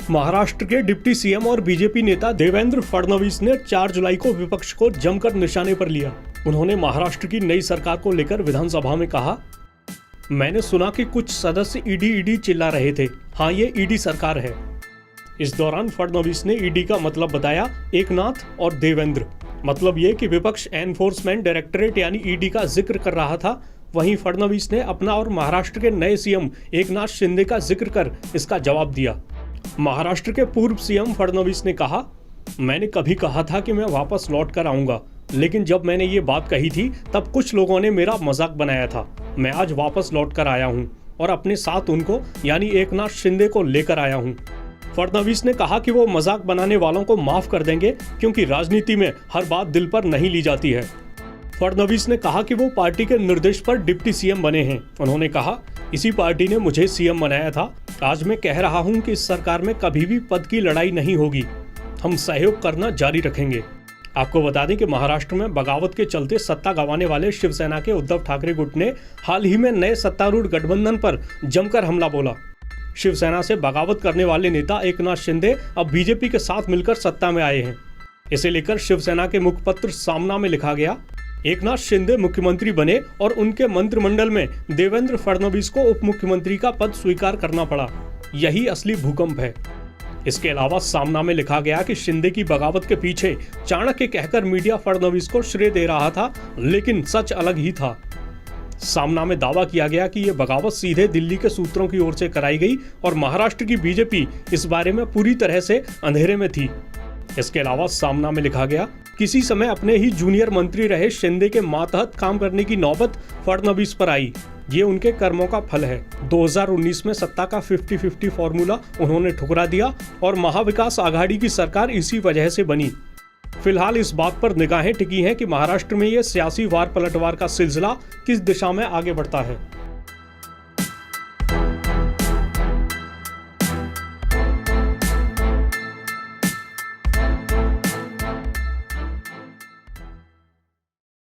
महाराष्ट्र के deputy CM और BJP नेता देवेंद्र फडणवीस ने 4 जुलाई को विपक्ष को जमकर निशाने पर लिया। उन्होंने महाराष्ट्र की नई सरकार को लेकर विधानसभा में कहा, मैंने सुना कि कुछ सदस्य ईडी चिल्ला रहे थे। हाँ, ये ईडी सरकार है। इस दौरान फडणवीस ने ईडी का मतलब बताया एकनाथ और देवेंद्र। मतलब ये कि विपक्ष एनफोर्समेंट डायरेक्टरेट यानी ईडी का जिक्र कर रहा था। वहीं फडणवीस ने अपना और महाराष्ट्र के नए सीएम एकनाथ शिंदे का जिक्र कर इसका जवाब दिया। महाराष्ट्र के पूर्व सीएम फडणवीस ने कहा, मैंने कभी कहा था कि मैं वापस लौट कर आऊंगा, लेकिन जब मैंने ये बात कही थी तब कुछ लोगों ने मेरा मजाक बनाया था। मैं आज वापस लौट कर आया हूं और अपने साथ उनको यानी एकनाथ शिंदे को लेकर आया हूं। फडणवीस ने कहा कि वो मजाक बनाने वालों को माफ कर देंगे, क्योंकि राजनीति में हर बात दिल पर नहीं ली जाती है। फडणवीस ने कहा कि वो पार्टी के निर्देश पर डिप्टी सीएम बने हैं। उन्होंने कहा, इसी पार्टी ने मुझे सीएम बनाया था। आज मैं कह रहा हूं कि इस सरकार में कभी भी पद की लड़ाई नहीं होगी। हम सहयोग करना जारी रखेंगे। आपको बता दें कि महाराष्ट्र में बगावत के चलते सत्ता गंवाने वाले शिवसेना के उद्धव ठाकरे गुट ने हाल ही में नए सत्तारूढ़ गठबंधन पर जमकर हमला बोला। शिवसेना से बगावत करने वाले नेता एकनाथ शिंदे अब बीजेपी के साथ मिलकर सत्ता में आए हैं। इसे लेकर शिवसेना के मुखपत्र सामना में लिखा गया, एकनाथ शिंदे मुख्यमंत्री बने और उनके मंत्रिमंडल में देवेंद्र फडणवीस को उप मुख्यमंत्री का पद स्वीकार करना पड़ा। यही असली भूकंप है। इसके अलावा सामना में लिखा गया कि शिंदे की बगावत के पीछे चाणक्य कहकर मीडिया फडणवीस को श्रेय दे रहा था, लेकिन सच अलग ही था। सामना में दावा किया गया कि यह बगावत सीधे दिल्ली के सूत्रों की ओर से कराई गई और महाराष्ट्र की बीजेपी इस बारे में पूरी तरह से अंधेरे में थी। इसके अलावा सामना में लिखा गया, किसी समय अपने ही जूनियर मंत्री रहे शिंदे के मातहत काम करने की नौबत फडणवीस पर आई। ये उनके कर्मों का फल है। 2019 में सत्ता का 50-50 फॉर्मूला उन्होंने ठुकरा दिया और महाविकास आघाड़ी की सरकार इसी वजह से बनी। फिलहाल इस बात पर निगाहें टिकी हैं कि महाराष्ट्र में ये सियासी वार पलटवार का सिलसिला किस दिशा में आगे बढ़ता है।